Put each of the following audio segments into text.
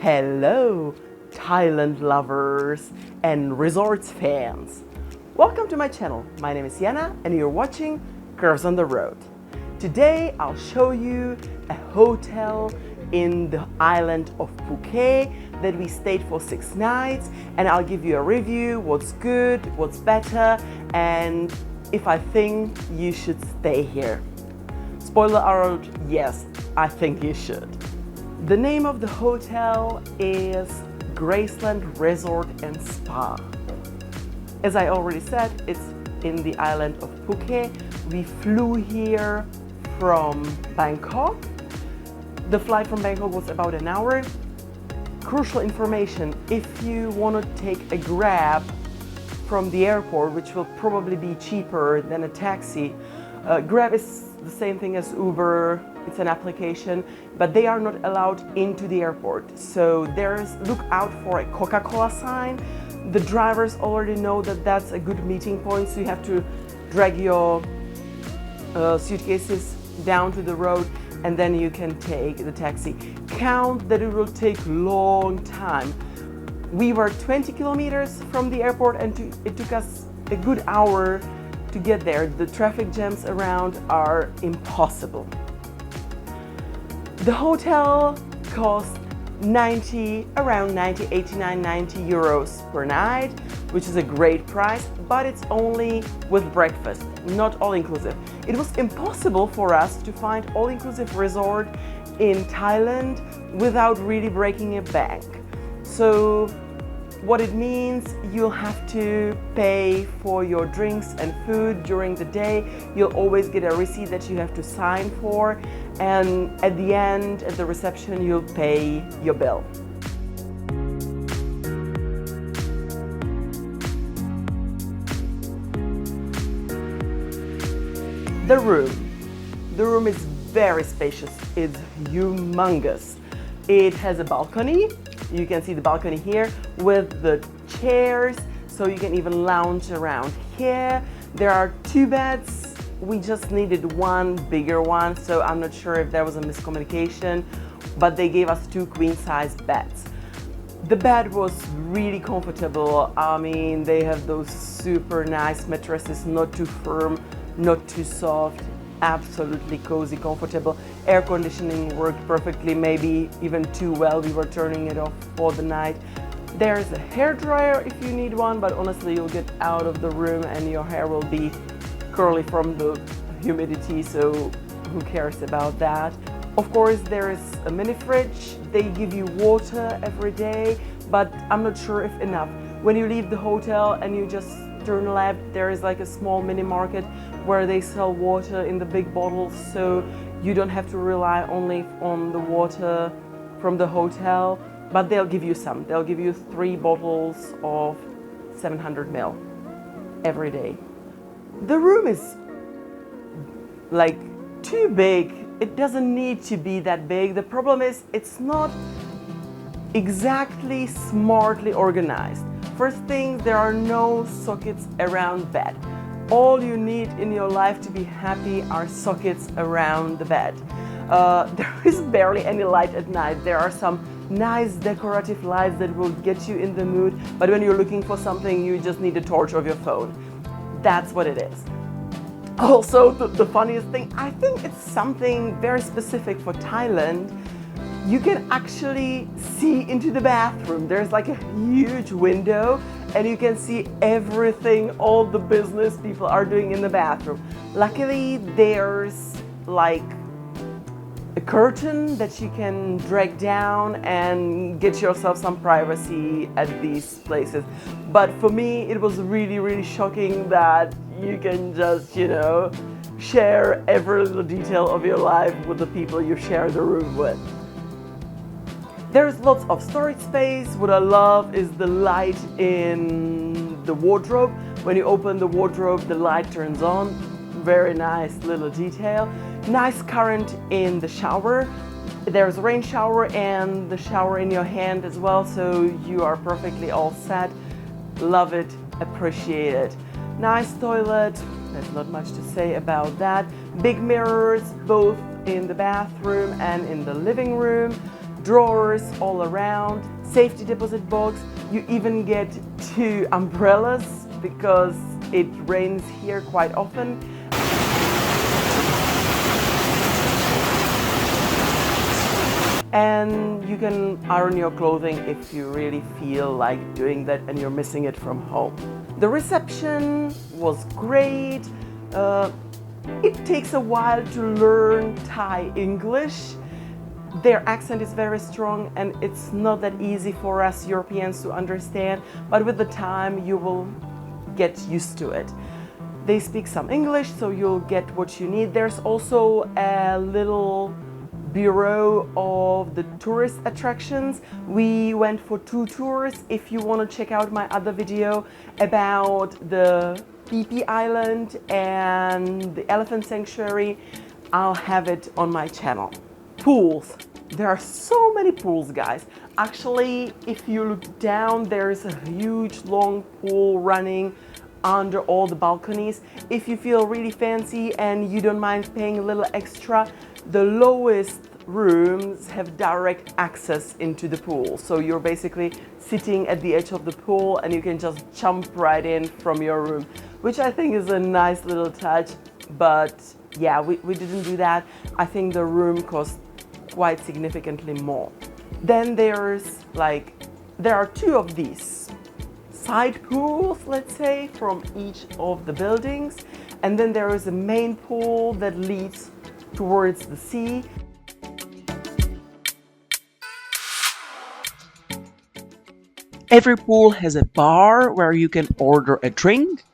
Hello, Thailand lovers and resorts fans. Welcome to my channel. My name is Yana and you're watching Curves on the Road. Today I'll show you a hotel in the island of Phuket that we stayed for 6 nights, and I'll give you a review, what's good, what's better, and if I think you should stay here. Spoiler alert, yes, I think you should. The name of the hotel is Graceland Resort and Spa. As I already said, it's in the island of Phuket. We flew here from Bangkok. The flight from Bangkok was about an hour. Crucial information, if you want to take a Grab from the airport, which will probably be cheaper than a taxi, Grab is the same thing as Uber. It's an application, but they are not allowed into the airport. So look out for a Coca-Cola sign. The drivers already know that that's a good meeting point, so you have to drag your suitcases down to the road and then you can take the taxi. Count that it will take a long time. We were 20 kilometers from the airport and it took us a good hour to get there. The traffic jams around are impossible. The hotel cost around 89, 90 euros per night, which is a great price, but it's only with breakfast, not all-inclusive. It was impossible for us to find all-inclusive resort in Thailand without really breaking a bank. So what it means, you'll have to pay for your drinks and food during the day. You'll always get a receipt that you have to sign for, and at the end, at the reception, you'll pay your bill. The room is very spacious. It's humongous. It has a balcony. You can see the balcony here with the chairs, so you can even lounge around here. There are 2 beds. We just needed one bigger one, so I'm not sure if there was a miscommunication, but they gave us 2 queen-size beds. The bed was really comfortable. I mean, they have those super nice mattresses, not too firm, not too soft, absolutely cozy, comfortable. Air conditioning worked perfectly, maybe even too well. We were turning it off for the night. There's a hair dryer if you need one, but honestly, you'll get out of the room and your hair will be curly from the humidity, so who cares about that? Of course, there is a mini fridge. They give you water every day, but I'm not sure if enough. When you leave the hotel and you just turn left, there is like a small mini market where they sell water in the big bottles, so you don't have to rely only on the water from the hotel, but they'll give you some. They'll give you 3 bottles of 700 ml every day. The room is like too big. It doesn't need to be that big. The problem is it's not exactly smartly organized. First thing, there are no sockets around bed. All you need in your life to be happy are sockets around the bed. There is barely any light at night. There are some nice decorative lights that will get you in the mood, but when you're looking for something, you just need a torch of your phone. That's what it is. Also, the funniest thing, I think it's something very specific for Thailand. You can actually see into the bathroom. There's like a huge window and you can see everything, all the business people are doing in the bathroom. Luckily, there's like a curtain that you can drag down and get yourself some privacy at these places. But for me, it was really, really shocking that you can just, share every little detail of your life with the people you share the room with. There's lots of storage space. What I love is the light in the wardrobe. When you open the wardrobe, the light turns on. Very nice little detail. Nice current in the shower. There's a rain shower and the shower in your hand as well, so you are perfectly all set. Love it, appreciate it. Nice toilet, there's not much to say about that. Big mirrors both in the bathroom and in the living room. Drawers all around. Safety deposit box. You even get 2 umbrellas because it rains here quite often. And you can iron your clothing if you really feel like doing that and you're missing it from home. The reception was great. It takes a while to learn Thai English. Their accent is very strong and it's not that easy for us Europeans to understand, but with the time you will get used to it. They speak some English, so you'll get what you need. There's also a little bureau of the tourist attractions. We went for 2 tours. If you want to check out my other video about the Phi Phi Island and the elephant sanctuary, I'll have it on my channel. Pools. There are so many pools, guys. Actually, if you look down, there's a huge long pool running under all the balconies. If you feel really fancy and you don't mind paying a little extra, the lowest rooms have direct access into the pool. So you're basically sitting at the edge of the pool and you can just jump right in from your room, which I think is a nice little touch. But yeah, we didn't do that. I think the room cost quite significantly more. Then there are 2 of these side pools, let's say, from each of the buildings. And then there is a main pool that leads towards the sea. Every pool has a bar where you can order a drink,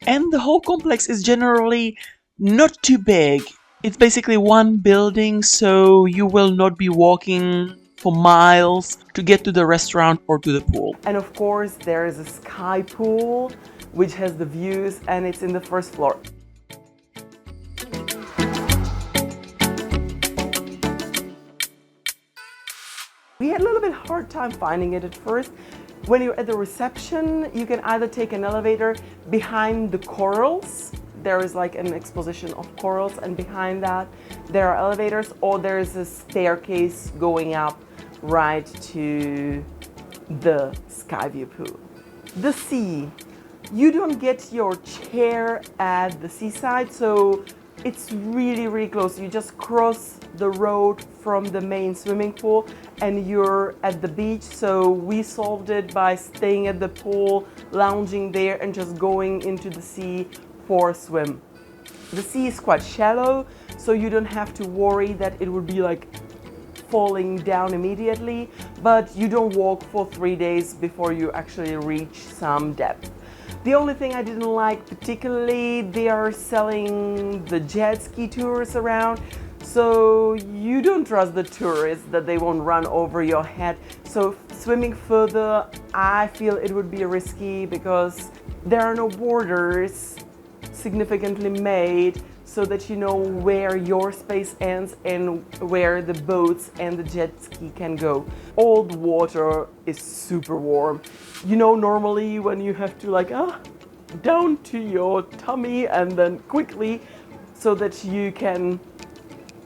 and the whole complex is generally not too big. It's basically one building, so you will not be walking for miles to get to the restaurant or to the pool. And of course, there is a sky pool, which has the views, and it's in the first floor. We had a little bit hard time finding it at first. When you're at the reception, you can either take an elevator behind the corals. There is like an exposition of corals, and behind that there are elevators, or there's a staircase going up right to the Skyview pool. The sea. You don't get your chair at the seaside, so it's really, really close. You just cross the road from the main swimming pool and you're at the beach. So we solved it by staying at the pool, lounging there, and just going into the sea for a swim. The sea is quite shallow, so you don't have to worry that it would be like falling down immediately, but you don't walk for 3 days before you actually reach some depth. The only thing I didn't like particularly, they are selling the jet ski tours around, so you don't trust the tourists that they won't run over your head. So swimming further, I feel it would be risky because there are no borders significantly made so that you know where your space ends and where the boats and the jet ski can go. All the water is super warm. You know, normally when you have to down to your tummy and then quickly so that you can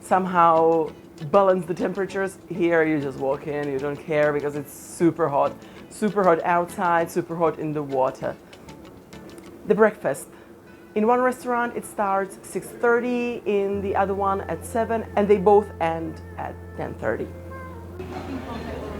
somehow balance the temperatures, here you just walk in, you don't care because it's super hot outside, super hot in the water. The breakfast. In one restaurant it starts 6:30, in the other one at 7, and they both end at 10:30.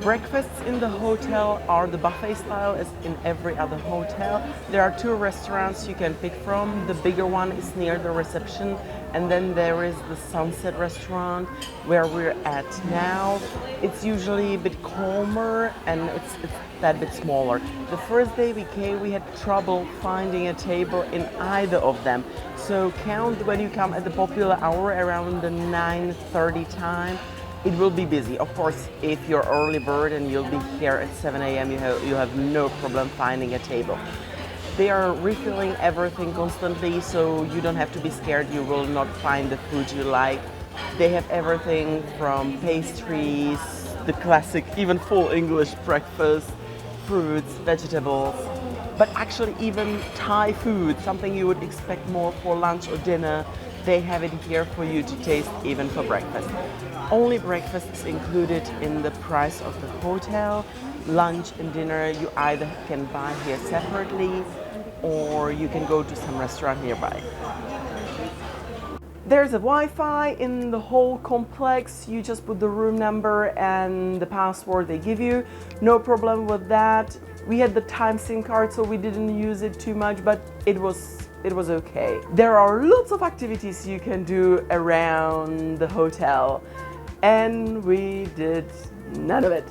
Breakfasts in the hotel are the buffet style as in every other hotel. There are 2 restaurants you can pick from. The bigger one is near the reception, and then there is the Sunset restaurant where we're at now. It's usually a bit calmer and it's that bit smaller. The first day we came, we had trouble finding a table in either of them. So count when you come at the popular hour around the 9:30 time. It will be busy. Of course, if you're early bird and you'll be here at 7 a.m., you have no problem finding a table. They are refilling everything constantly, so you don't have to be scared you will not find the food you like. They have everything from pastries, the classic, even full English breakfast, fruits, vegetables, but actually even Thai food, something you would expect more for lunch or dinner, they have it here for you to taste even for breakfast. Only breakfast is included in the price of the hotel. Lunch and dinner you either can buy here separately or you can go to some restaurant nearby. There's a Wi-Fi in the whole complex. You just put the room number and the password they give you. No problem with that. We had the time SIM card, so we didn't use it too much, but it was okay. There are lots of activities you can do around the hotel, and we did none of it.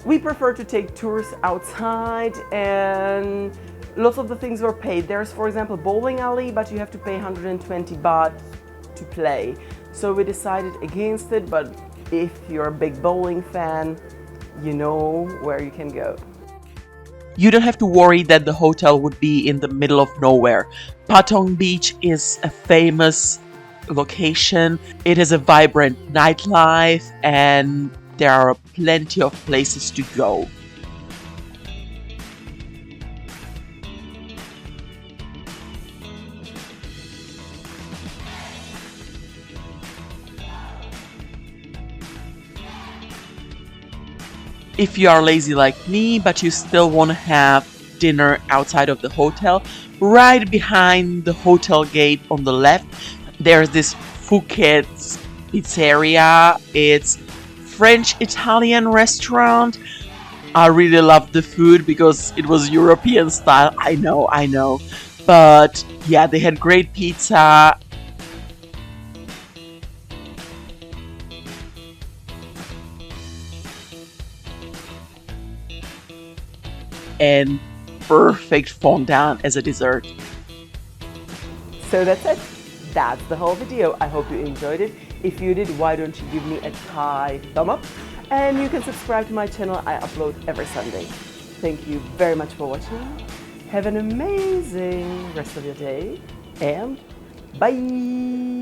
We prefer to take tours outside, and lots of the things were paid. There's, for example, bowling alley, but you have to pay 120 baht to play. So we decided against it, but if you're a big bowling fan, you know where you can go. You don't have to worry that the hotel would be in the middle of nowhere. Patong Beach is a famous location. It has a vibrant nightlife and there are plenty of places to go. If you are lazy like me, but you still want to have dinner outside of the hotel, right behind the hotel gate on the left, there's this Phuket pizzeria. It's French-Italian restaurant. I really loved the food because it was European style. I know. But yeah, they had great pizza. And perfect fondant as a dessert. So that's it. That's the whole video. I hope you enjoyed it. If you did, why don't you give me a Thai thumb up? And you can subscribe to my channel. I upload every Sunday. Thank you very much for watching. Have an amazing rest of your day and bye!